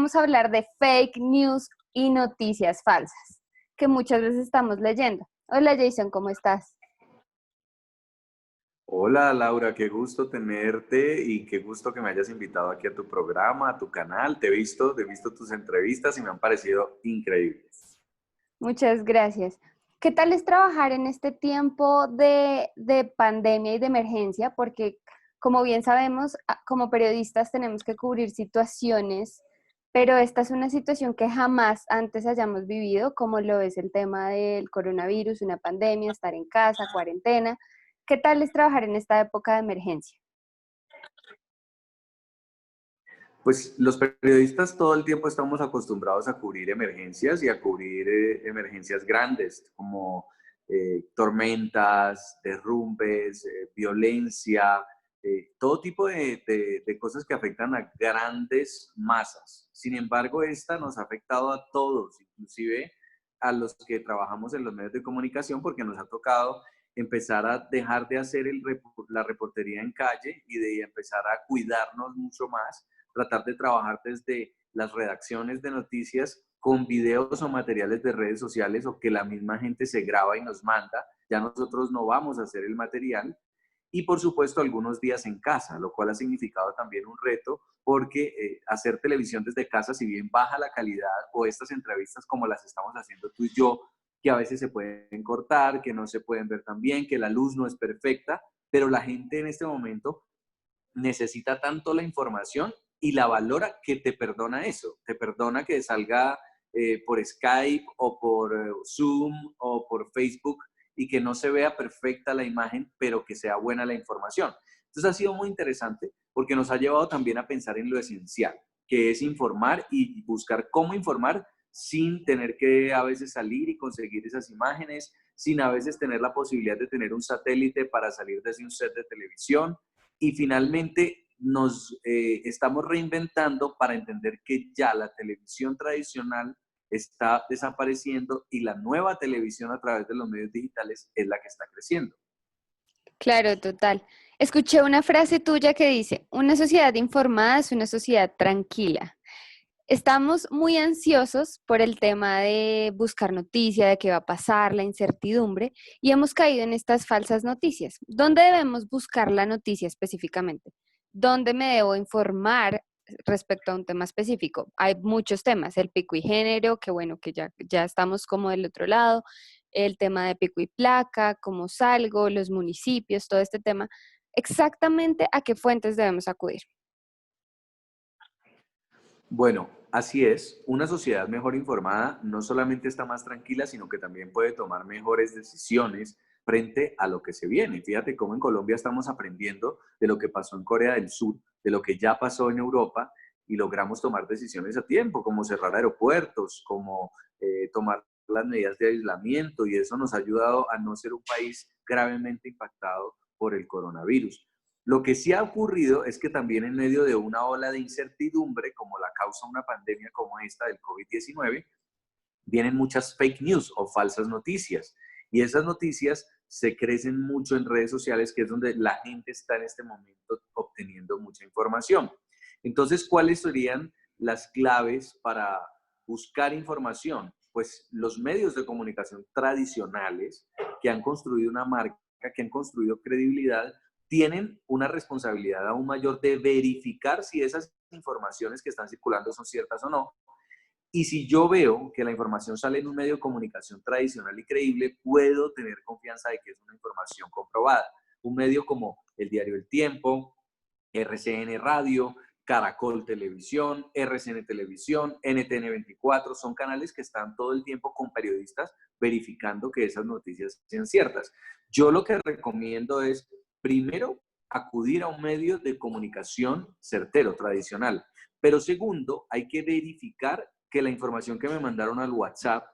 vamos a hablar de fake news y noticias falsas, que muchas veces estamos leyendo. Hola Jason, ¿cómo estás? Hola Laura, qué gusto tenerte y qué gusto que me hayas invitado aquí a tu programa, a tu canal. Te he visto tus entrevistas y me han parecido increíbles. Muchas gracias. ¿Qué tal es trabajar en este tiempo de pandemia y de emergencia? Porque, como bien sabemos, como periodistas tenemos que cubrir situaciones, pero esta es una situación que jamás antes hayamos vivido, como lo es el tema del coronavirus, una pandemia, estar en casa, cuarentena. ¿Qué tal es trabajar en esta época de emergencia? Pues los periodistas todo el tiempo estamos acostumbrados a cubrir emergencias y a cubrir emergencias grandes como tormentas, derrumbes, violencia, todo tipo de cosas que afectan a grandes masas. Sin embargo, esta nos ha afectado a todos, inclusive a los que trabajamos en los medios de comunicación, porque nos ha tocado empezar a dejar de hacer la reportería en calle y de empezar a cuidarnos mucho más, tratar de trabajar desde las redacciones de noticias con videos o materiales de redes sociales o que la misma gente se graba y nos manda. Ya nosotros no vamos a hacer el material. Y por supuesto algunos días en casa, lo cual ha significado también un reto porque hacer televisión desde casa, si bien baja la calidad o estas entrevistas como las estamos haciendo tú y yo, que a veces se pueden cortar, que no se pueden ver tan bien, que la luz no es perfecta, pero la gente en este momento necesita tanto la información y la valora que te perdona eso, te perdona que salga por Skype o por Zoom o por Facebook y que no se vea perfecta la imagen, pero que sea buena la información. Entonces ha sido muy interesante porque nos ha llevado también a pensar en lo esencial, que es informar y buscar cómo informar sin tener que a veces salir y conseguir esas imágenes, sin a veces tener la posibilidad de tener un satélite para salir desde un set de televisión, y finalmente nos estamos reinventando para entender que ya la televisión tradicional está desapareciendo y la nueva televisión a través de los medios digitales es la que está creciendo. Claro, total. Escuché una frase tuya que dice, una sociedad informada es una sociedad tranquila. Estamos muy ansiosos por el tema de buscar noticia, de qué va a pasar, la incertidumbre, y hemos caído en estas falsas noticias. ¿Dónde debemos buscar la noticia específicamente? ¿Dónde me debo informar respecto a un tema específico? Hay muchos temas, el pico y género, que bueno, que ya estamos como del otro lado, el tema de pico y placa, cómo salgo, los municipios, todo este tema. Exactamente a qué fuentes debemos acudir. Bueno, así es. Una sociedad mejor informada no solamente está más tranquila, sino que también puede tomar mejores decisiones frente a lo que se viene. Fíjate cómo en Colombia estamos aprendiendo de lo que pasó en Corea del Sur, de lo que ya pasó en Europa y logramos tomar decisiones a tiempo, como cerrar aeropuertos, como tomar las medidas de aislamiento, y eso nos ha ayudado a no ser un país gravemente impactado por el coronavirus. Lo que sí ha ocurrido es que también en medio de una ola de incertidumbre, como la causa una pandemia como esta del COVID-19, vienen muchas fake news o falsas noticias. Y esas noticias se crecen mucho en redes sociales, que es donde la gente está en este momento obteniendo mucha información. Entonces, ¿cuáles serían las claves para buscar información? Pues los medios de comunicación tradicionales que han construido una marca, que han construido credibilidad, tienen una responsabilidad aún mayor de verificar si esas informaciones que están circulando son ciertas o no. Y si yo veo que la información sale en un medio de comunicación tradicional y creíble, puedo tener confianza de que es una información comprobada. Un medio como el diario El Tiempo, RCN Radio, Caracol Televisión, RCN Televisión, NTN 24, son canales que están todo el tiempo con periodistas verificando que esas noticias sean ciertas. Yo lo que recomiendo es, primero, acudir a un medio de comunicación certero, tradicional. Pero segundo, hay que verificar que la información que me mandaron al WhatsApp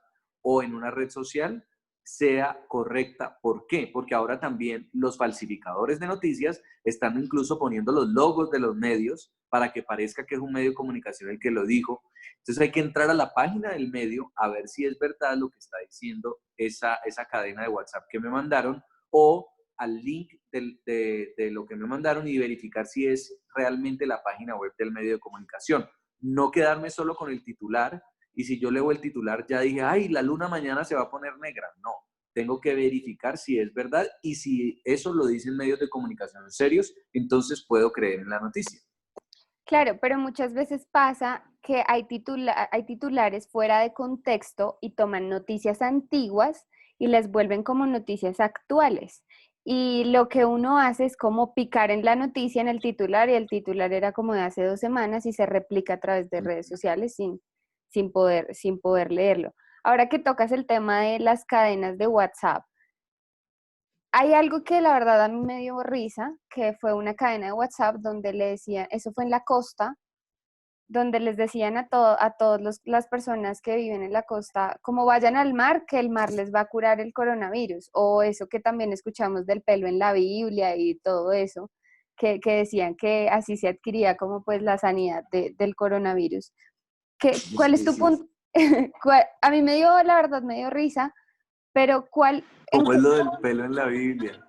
o en una red social sea correcta. ¿Por qué? Porque ahora también los falsificadores de noticias están incluso poniendo los logos de los medios para que parezca que es un medio de comunicación el que lo dijo. Entonces hay que entrar a la página del medio a ver si es verdad lo que está diciendo esa cadena de WhatsApp que me mandaron, o al link de lo que me mandaron, y verificar si es realmente la página web del medio de comunicación. no quedarme solo con el titular, y si yo leo el titular ya dije, ay, la luna mañana se va a poner negra. No, tengo que verificar si es verdad, y si eso lo dicen medios de comunicación serios, entonces puedo creer en la noticia. Claro, pero muchas veces pasa que hay titulares fuera de contexto y toman noticias antiguas y las vuelven como noticias actuales. Y lo que uno hace es como picar en la noticia, en el titular, y el titular era como de hace 2 semanas y se replica a través de redes sociales sin poder leerlo. Ahora que tocas el tema de las cadenas de WhatsApp, hay algo que la verdad a mí me dio risa, que fue una cadena de WhatsApp donde le decían, eso fue en la costa, donde les decían a todas las personas que viven en la costa, como vayan al mar, que el mar les va a curar el coronavirus, o eso que también escuchamos del pelo en la Biblia y todo eso, que decían que así se adquiría como pues la sanidad del coronavirus. ¿Cuál es Sí, tu sí. punto? A mí la verdad me dio risa, pero ¿en Como qué es lo del pelo en la Biblia.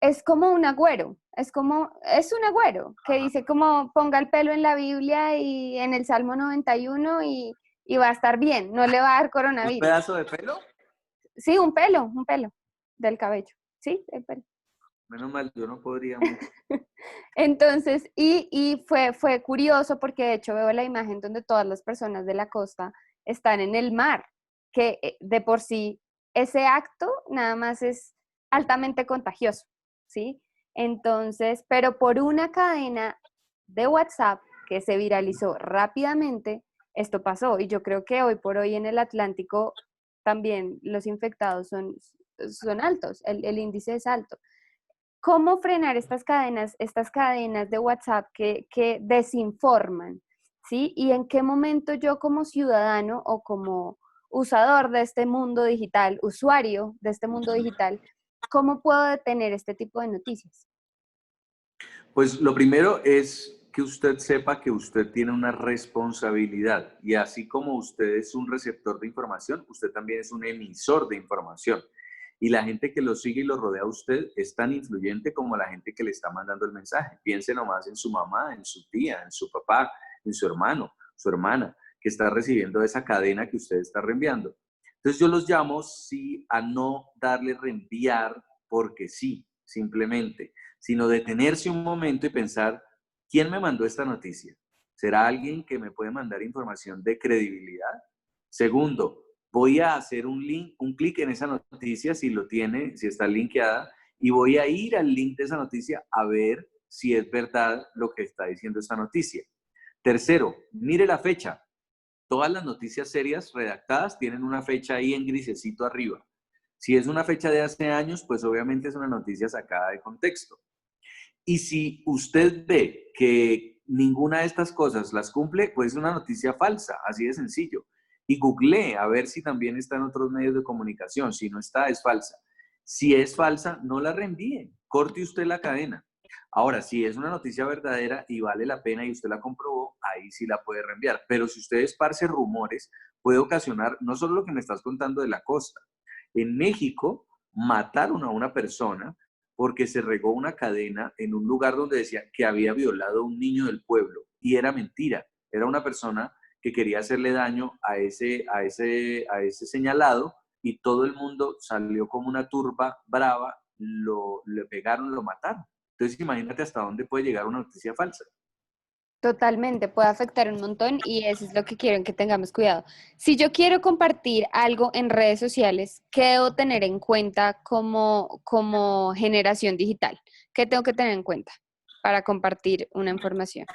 es como un agüero, es un agüero que Ajá. dice como ponga el pelo en la Biblia y en el Salmo 91 y va a estar bien, no le va a dar ¿Un coronavirus. pedazo de pelo? Sí, un pelo del cabello, sí, el pelo. Menos mal, yo no podría mucho. Entonces, fue curioso porque de hecho veo la imagen donde todas las personas de la costa están en el mar, que de por sí ese acto nada más es altamente contagioso, ¿sí? Entonces, pero por una cadena de WhatsApp que se viralizó rápidamente, esto pasó y yo creo que hoy por hoy en el Atlántico también los infectados son altos, el índice es alto. ¿Cómo frenar estas cadenas de WhatsApp que desinforman? ¿Sí? ¿Y en qué momento yo como ciudadano o como usador de este mundo digital, usuario de este mundo digital, cómo puedo detener este tipo de noticias? Pues lo primero es que usted sepa que usted tiene una responsabilidad, y así como usted es un receptor de información, usted también es un emisor de información. Y la gente que lo sigue y lo rodea a usted es tan influyente como la gente que le está mandando el mensaje. Piense nomás en su mamá, en su tía, en su papá, en su hermano, su hermana, que está recibiendo esa cadena que usted está reenviando. Entonces yo los llamo, sí, a no darle reenviar porque sí, simplemente, sino detenerse un momento y pensar, ¿quién me mandó esta noticia? ¿Será alguien que me puede mandar información de credibilidad? Segundo, voy a hacer un clic en esa noticia si lo tiene, si está linkeada, y voy a ir al link de esa noticia a ver si es verdad lo que está diciendo esta noticia. Tercero, mire la fecha. Todas las noticias serias redactadas tienen una fecha ahí en grisecito arriba. Si es una fecha de hace años, pues obviamente es una noticia sacada de contexto. Y si usted ve que ninguna de estas cosas las cumple, pues es una noticia falsa, así de sencillo. Y googlee a ver si también está en otros medios de comunicación. Si no está, es falsa. Si es falsa, no la reenvíe. Corte usted la cadena. Ahora, si es una noticia verdadera y vale la pena y usted la comprobó, ahí sí la puede reenviar. Pero si usted esparce rumores, puede ocasionar no solo lo que me estás contando de la costa. En México mataron a una persona porque se regó una cadena en un lugar donde decía que había violado a un niño del pueblo, y era mentira. Era una persona que quería hacerle daño a ese señalado, y todo el mundo salió como una turba brava, le pegaron, lo mataron. Entonces imagínate hasta dónde puede llegar una noticia falsa. Totalmente, puede afectar un montón y eso es lo que quiero que tengamos cuidado. Si yo quiero compartir algo en redes sociales, ¿qué debo tener en cuenta como generación digital? ¿Qué tengo que tener en cuenta para compartir una información?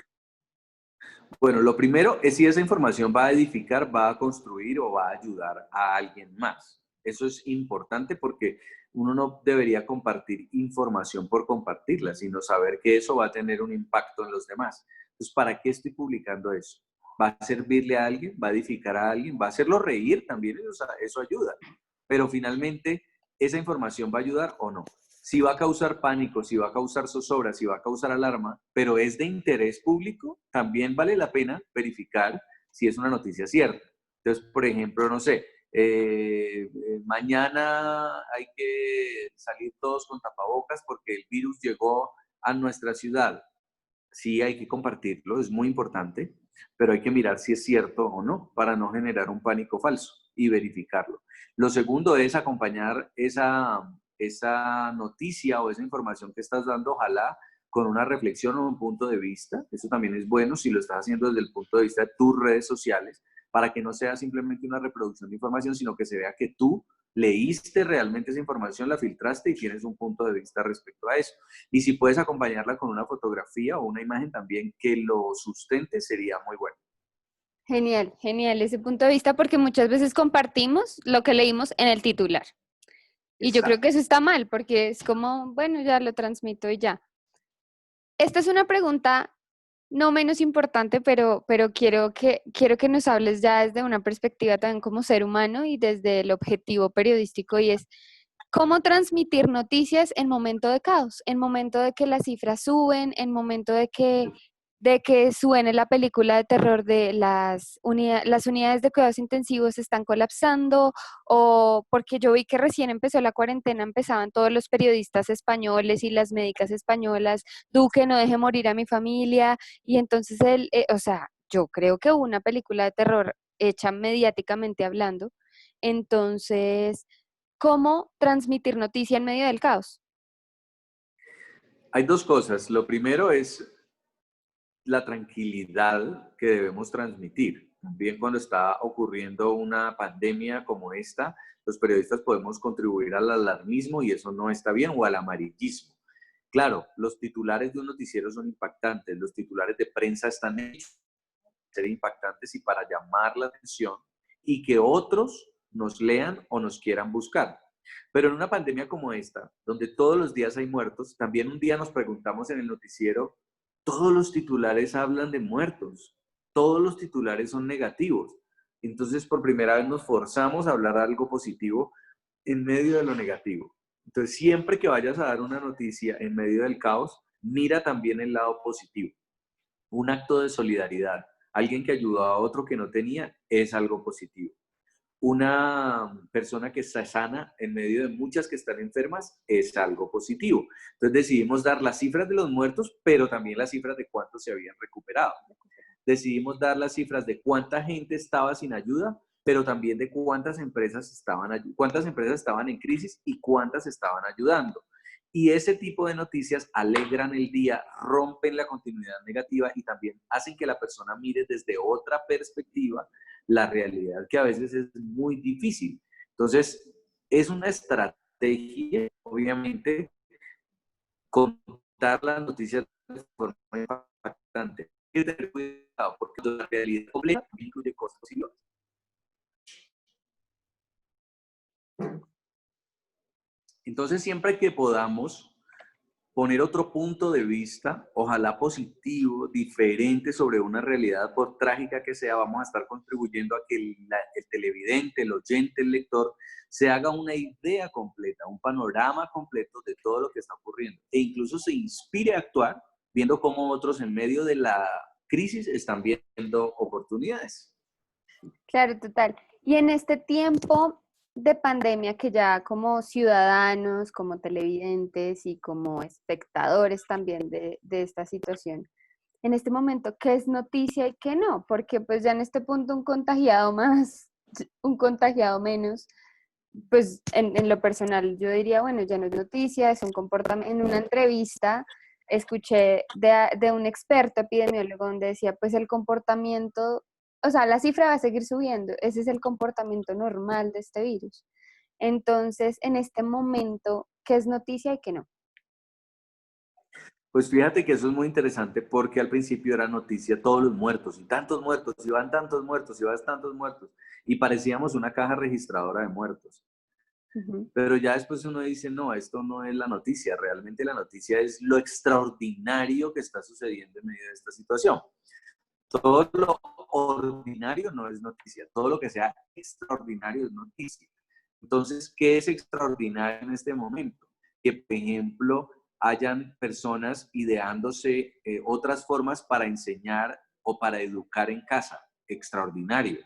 Bueno, lo primero es si esa información va a edificar, va a construir o va a ayudar a alguien más. Eso es importante porque uno no debería compartir información por compartirla, sino saber que eso va a tener un impacto en los demás. Entonces, ¿para qué estoy publicando eso? ¿Va a servirle a alguien? ¿Va a edificar a alguien? ¿Va a hacerlo reír también? Eso ayuda. Pero finalmente, ¿esa información va a ayudar o no? Si va a causar pánico, si va a causar zozobra, si va a causar alarma, pero es de interés público, también vale la pena verificar si es una noticia cierta. Entonces, por ejemplo, no sé, mañana hay que salir todos con tapabocas porque el virus llegó a nuestra ciudad. Sí, hay que compartirlo, es muy importante. pero hay que mirar si es cierto o no para no generar un pánico falso y verificarlo. Lo segundo es acompañar esa noticia o esa información que estás dando, ojalá con una reflexión o un punto de vista. Eso también es bueno si lo estás haciendo desde el punto de vista de tus redes sociales, para que no sea simplemente una reproducción de información, sino que se vea que tú leíste realmente esa información, la filtraste y tienes un punto de vista respecto a eso. Y si puedes acompañarla con una fotografía o una imagen también que lo sustente, sería muy bueno. Genial, genial ese punto de vista porque muchas veces compartimos lo que leímos en el titular. Y yo creo que Exacto. eso está mal porque es como, bueno, ya lo transmito y ya. Esta es una pregunta no menos importante, pero quiero que nos hables ya desde una perspectiva también como ser humano y desde el objetivo periodístico y es cómo transmitir noticias en momento de caos, en momento de que las cifras suben, en momento de que suene la película de terror de las unidades de cuidados intensivos están colapsando, o porque yo vi que recién empezó la cuarentena, empezaban todos los periodistas españoles y las médicas españolas, Duque, no deje morir a mi familia, y entonces o sea, yo creo que hubo una película de terror hecha mediáticamente hablando, entonces cómo transmitir noticia en medio del caos. Hay dos cosas. Lo primero es la tranquilidad que debemos transmitir. También cuando está ocurriendo una pandemia como esta, los periodistas podemos contribuir al alarmismo y eso no está bien, o al amarillismo. Claro, los titulares de un noticiero son impactantes, los titulares de prensa están hechos para ser impactantes y para llamar la atención y que otros nos lean o nos quieran buscar. Pero en una pandemia como esta, donde todos los días hay muertos, también un día nos preguntamos en el noticiero, todos los titulares hablan de muertos, todos los titulares son negativos. Entonces, por primera vez nos forzamos a hablar algo positivo en medio de lo negativo. Entonces, siempre que vayas a dar una noticia en medio del caos, mira también el lado positivo. Un acto de solidaridad, alguien que ayudó a otro que no tenía, es algo positivo. Una persona que está sana en medio de muchas que están enfermas es algo positivo. Entonces decidimos dar las cifras de los muertos, pero también las cifras de cuántos se habían recuperado. Decidimos dar las cifras de cuánta gente estaba sin ayuda, pero también de cuántas empresas estaban en crisis y cuántas estaban ayudando. Y ese tipo de noticias alegran el día, rompen la continuidad negativa y también hacen que la persona mire desde otra perspectiva la realidad, que a veces es muy difícil. Entonces, es una estrategia, obviamente, contar las noticias de forma impactante. Hay que tener cuidado porque la realidad completa incluye cosas posibles. Entonces, siempre que podamos poner otro punto de vista, ojalá positivo, diferente sobre una realidad, por trágica que sea, vamos a estar contribuyendo a que el televidente, el oyente, el lector, se haga una idea completa, un panorama completo de todo lo que está ocurriendo e incluso se inspire a actuar viendo cómo otros en medio de la crisis están viendo oportunidades. Claro, total. Y en este tiempo de pandemia que ya como ciudadanos, como televidentes y como espectadores también de esta situación, en este momento, ¿qué es noticia y qué no? Porque pues ya en este punto un contagiado más, un contagiado menos, pues en lo personal yo diría, bueno, ya no es noticia, es un comportamiento. En una entrevista escuché de un experto epidemiólogo donde decía, pues el comportamiento, o sea, la cifra va a seguir subiendo, ese es el comportamiento normal de este virus. Entonces, en este momento, ¿qué es noticia y qué no? Pues fíjate que eso es muy interesante porque al principio era noticia todos los muertos y tantos muertos, y van tantos muertos, y van tantos muertos, y parecíamos una caja registradora de muertos. Ujú. Pero ya después uno dice, no, esto no es la noticia, realmente la noticia es lo extraordinario que está sucediendo en medio de esta situación. Todo lo ordinario no es noticia, todo lo que sea extraordinario es noticia. Entonces, ¿qué es extraordinario en este momento? Que, por ejemplo, hayan personas ideándose otras formas para enseñar o para educar en casa. Extraordinario.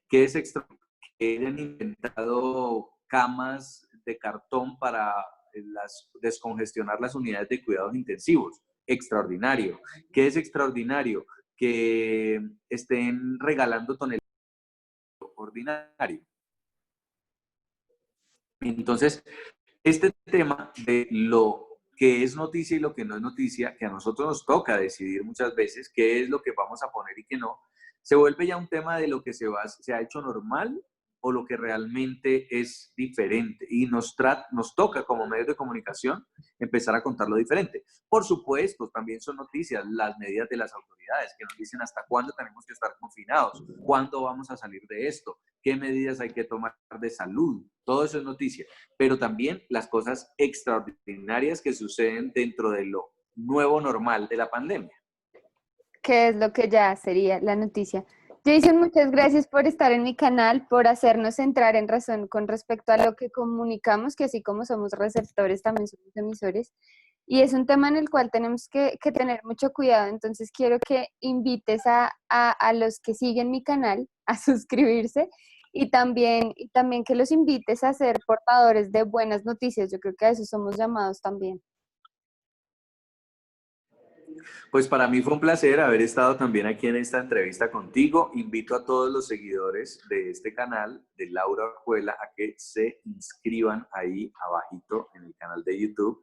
¿Qué es extraordinario? Que hayan inventado camas de cartón para descongestionar las unidades de cuidados intensivos. Extraordinario. ¿Qué es extraordinario? que estén regalando toneladas de ordinario. Entonces, este tema de lo que es noticia y lo que no es noticia, que a nosotros nos toca decidir muchas veces qué es lo que vamos a poner y qué no, se vuelve ya un tema de lo que se ha hecho normal o lo que realmente es diferente. Y nos toca como medios de comunicación empezar a contarlo diferente. Por supuesto, también son noticias las medidas de las autoridades que nos dicen hasta cuándo tenemos que estar confinados, cuándo vamos a salir de esto, qué medidas hay que tomar de salud. Todo eso es noticia, pero también las cosas extraordinarias que suceden dentro de lo nuevo normal de la pandemia. ¿Qué es lo que ya sería la noticia? Jason, muchas gracias por estar en mi canal, por hacernos entrar en razón con respecto a lo que comunicamos, que así como somos receptores, también somos emisores. Y es un tema en el cual tenemos que tener mucho cuidado. Entonces quiero que invites a los que siguen mi canal a suscribirse y también que los invites a ser portadores de buenas noticias. Yo creo que a eso somos llamados también. Pues para mí fue un placer haber estado también aquí en esta entrevista contigo. Invito a todos los seguidores de este canal, de Laura Orjuela, a que se inscriban ahí abajito en el canal de YouTube.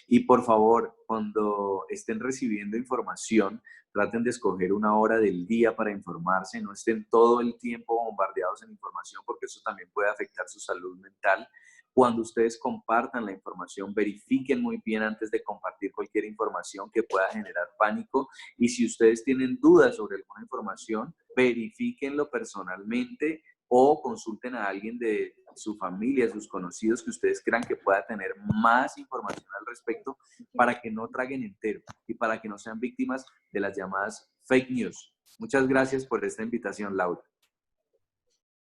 Y por favor, cuando estén recibiendo información, traten de escoger una hora del día para informarse, no estén todo el tiempo bombardeados en información porque eso también puede afectar su salud mental. Cuando ustedes compartan la información, verifiquen muy bien antes de compartir cualquier información que pueda generar pánico. Y si ustedes tienen dudas sobre alguna información, verifíquenlo personalmente o consulten a alguien de su familia, sus conocidos que ustedes crean que pueda tener más información al respecto para que no traguen entero y para que no sean víctimas de las llamadas fake news. Muchas gracias por esta invitación, Laura.